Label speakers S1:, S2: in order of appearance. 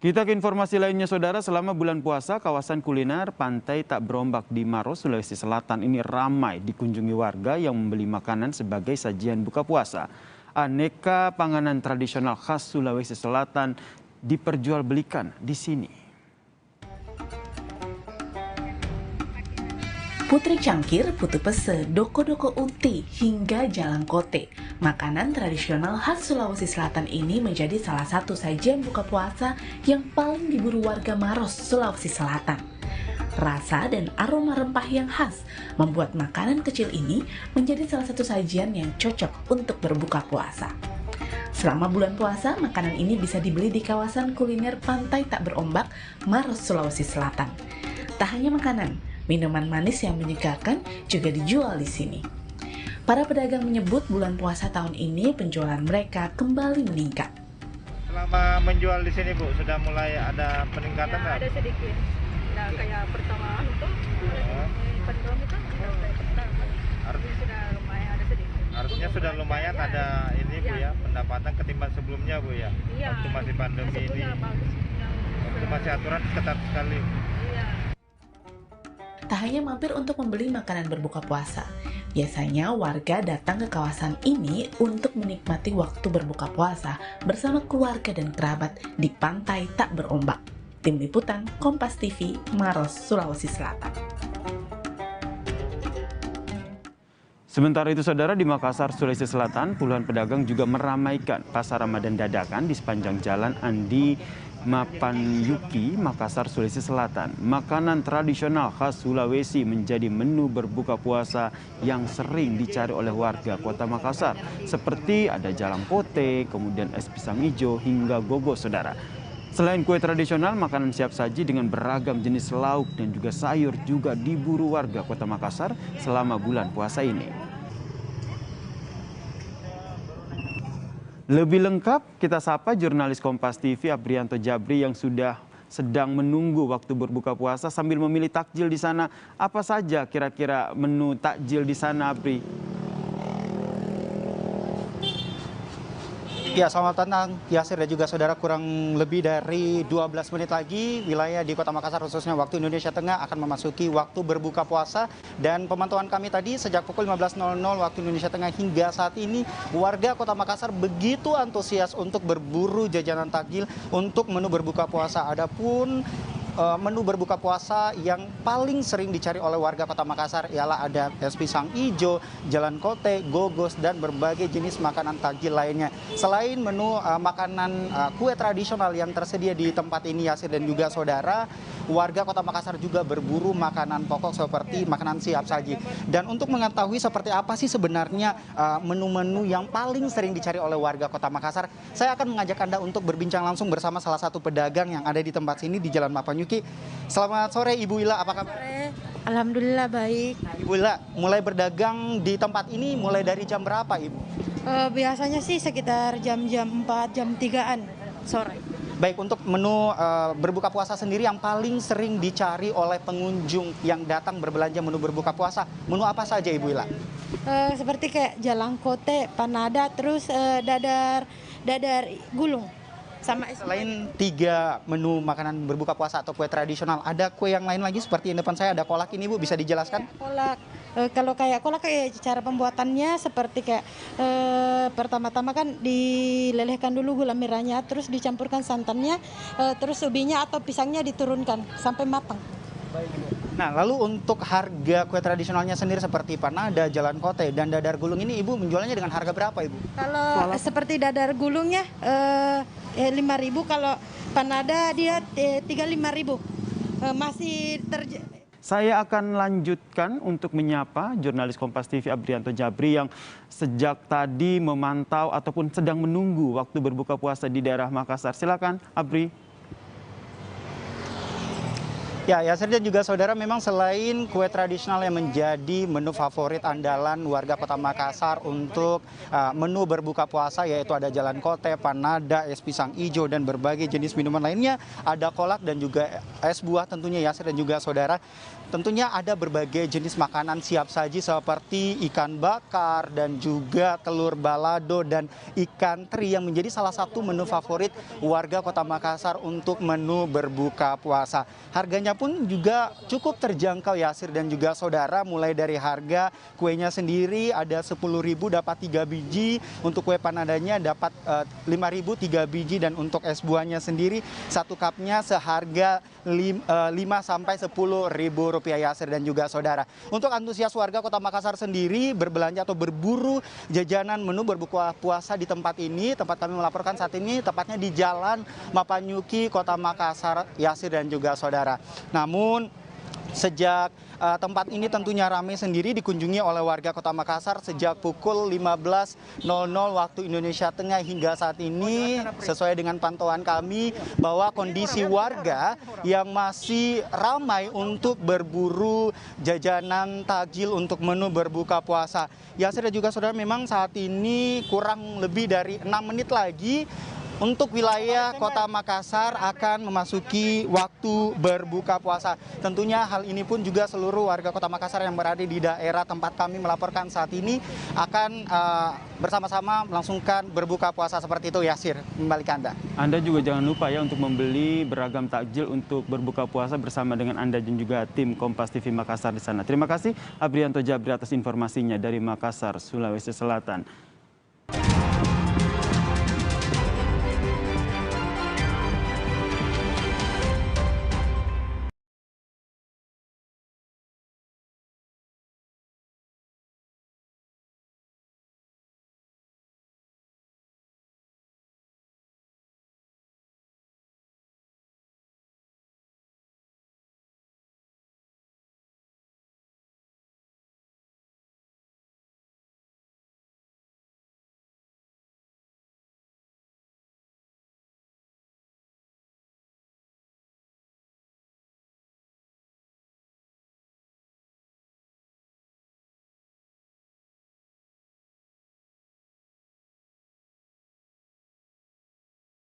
S1: Kita ke informasi lainnya, saudara. Selama bulan puasa, kawasan kuliner Pantai Tak Berombak di Maros, Sulawesi Selatan ini ramai dikunjungi warga yang membeli makanan sebagai sajian buka puasa. Aneka panganan tradisional khas Sulawesi Selatan diperjualbelikan di sini.
S2: Putri Cangkir, Putu Pese, Doko-doko Uti, hingga Jalang Kote. Makanan tradisional khas Sulawesi Selatan ini menjadi salah satu sajian buka puasa yang paling diburu warga Maros, Sulawesi Selatan. Rasa dan aroma rempah yang khas membuat makanan kecil ini menjadi salah satu sajian yang cocok untuk berbuka puasa. Selama bulan puasa, makanan ini bisa dibeli di kawasan kuliner Pantai Tak Berombak, Maros, Sulawesi Selatan. Tak hanya makanan, minuman manis yang menyegarkan juga dijual di sini. Para pedagang menyebut bulan puasa tahun ini penjualan mereka kembali meningkat.
S3: Selama menjual di sini, Bu, sudah mulai ada peningkatan nggak?
S4: Ada sedikit. Nah, kayak pertama itu, pendom itu sudah lumayan ada sedikit.
S3: Artinya sudah lumayan ada ini, Bu, ya, pendapatan ketimbang sebelumnya, Bu, ya?
S4: Iya.
S3: Waktu masih pandemi ini.
S4: Bagus.
S3: Waktu masih aturan ketat sekali.
S4: Iya.
S2: Tak hanya mampir untuk membeli makanan berbuka puasa, biasanya warga datang ke kawasan ini untuk menikmati waktu berbuka puasa bersama keluarga dan kerabat di Pantai Tak Berombak. Tim Liputan Kompas TV, Maros, Sulawesi Selatan.
S1: Sementara itu, saudara, di Makassar, Sulawesi Selatan, puluhan pedagang juga meramaikan pasar Ramadan dadakan di sepanjang jalan Andi Mapanyuki, Makassar, Sulawesi Selatan. Makanan tradisional khas Sulawesi menjadi menu berbuka puasa yang sering dicari oleh warga kota Makassar. Seperti ada jalang kote, kemudian es pisang hijau, hingga gogo, saudara. Selain kue tradisional, makanan siap saji dengan beragam jenis lauk dan juga sayur juga diburu warga kota Makassar selama bulan puasa ini. Lebih lengkap kita sapa jurnalis Kompas TV Abrianto Jabri yang sedang menunggu waktu berbuka puasa sambil memilih takjil di sana. Apa saja kira-kira menu takjil di sana, Abri?
S5: Ya, selamat datang Yasir dan juga saudara. Kurang lebih dari 12 menit lagi wilayah di Kota Makassar khususnya waktu Indonesia Tengah akan memasuki waktu berbuka puasa, dan pemantauan kami tadi sejak pukul 15.00 waktu Indonesia Tengah hingga saat ini warga Kota Makassar begitu antusias untuk berburu jajanan takjil untuk menu berbuka puasa. Adapun menu berbuka puasa yang paling sering dicari oleh warga Kota Makassar ialah ada es pisang hijau, jalan kote, gogos, dan berbagai jenis makanan takjil lainnya. Selain menu makanan kue tradisional yang tersedia di tempat ini, Yasir dan juga saudara, warga Kota Makassar juga berburu makanan pokok seperti makanan siap saji. Dan untuk mengetahui seperti apa sih sebenarnya menu-menu yang paling sering dicari oleh warga Kota Makassar, saya akan mengajak Anda untuk berbincang langsung bersama salah satu pedagang yang ada di tempat sini di Jalan Mapanyuki. Selamat sore Ibu Ila, apa kabar?
S4: Sore. Alhamdulillah baik.
S5: Nah, Ibu Ila, mulai berdagang di tempat ini mulai dari jam berapa, Ibu?
S4: Biasanya sih sekitar jam-jam 4, jam 3-an sore.
S5: Baik, untuk menu berbuka puasa sendiri yang paling sering dicari oleh pengunjung yang datang berbelanja menu berbuka puasa, menu apa saja Ibu Ila?
S4: Seperti kayak jalang kote, panada, terus dadar gulung. Sama
S5: Selain 3 menu makanan berbuka puasa atau kue tradisional, ada kue yang lain lagi seperti yang depan saya ada kolak ini, Bu, bisa dijelaskan?
S4: kolak. Kalau kayak kolak, kayak cara pembuatannya seperti kayak pertama-tama kan dilelehkan dulu gula merahnya, terus dicampurkan santannya, terus ubinya atau pisangnya diturunkan sampai matang.
S5: Nah, lalu untuk harga kue tradisionalnya sendiri seperti panada, jalan kote, dan dadar gulung ini Ibu menjualnya dengan harga berapa, Ibu?
S4: Kalau seperti dadar gulungnya 5.000, kalau panada dia 35.000. Masih
S1: Saya akan lanjutkan untuk menyapa jurnalis Kompas TV Abrianto Jabri yang sejak tadi memantau ataupun sedang menunggu waktu berbuka puasa di daerah Makassar. Silakan, Abri.
S5: Ya, Yasir dan juga saudara, memang selain kue tradisional yang menjadi menu favorit andalan warga Kota Makassar untuk menu berbuka puasa, yaitu ada jalan kote, panada, es pisang hijau, dan berbagai jenis minuman lainnya, ada kolak dan juga es buah tentunya, Yasir dan juga saudara. Tentunya ada berbagai jenis makanan siap saji seperti ikan bakar dan juga telur balado dan ikan teri yang menjadi salah satu menu favorit warga Kota Makassar untuk menu berbuka puasa. Harganya pun juga cukup terjangkau, Yasir dan juga saudara, mulai dari harga kuenya sendiri ada 10.000 dapat 3 biji, untuk kue panadanya dapat 5.000 3 biji, dan untuk es buahnya sendiri satu cupnya seharga 5 sampai 10.000 rupiah, Yasir dan juga saudara. Untuk antusias warga Kota Makassar sendiri berbelanja atau berburu jajanan menu berbuka puasa di tempat ini, tempat kami melaporkan saat ini tepatnya di Jalan Mapanyuki, Kota Makassar, Yasir dan juga saudara. Namun sejak tempat ini tentunya ramai sendiri dikunjungi oleh warga Kota Makassar sejak pukul 15.00 waktu Indonesia Tengah hingga saat ini, sesuai dengan pantauan kami bahwa kondisi warga yang masih ramai untuk berburu jajanan takjil untuk menu berbuka puasa. Yasir dan juga saudara, memang saat ini kurang lebih dari 6 menit lagi untuk wilayah Kota Makassar akan memasuki waktu berbuka puasa. Tentunya hal ini pun juga seluruh warga Kota Makassar yang berada di daerah tempat kami melaporkan saat ini akan bersama-sama melangsungkan berbuka puasa seperti itu, Yasir. Kembali ke Anda.
S1: Anda juga jangan lupa ya untuk membeli beragam takjil untuk berbuka puasa bersama dengan Anda dan juga tim Kompas TV Makassar di sana. Terima kasih Abrianto Jabri atas informasinya dari Makassar, Sulawesi Selatan.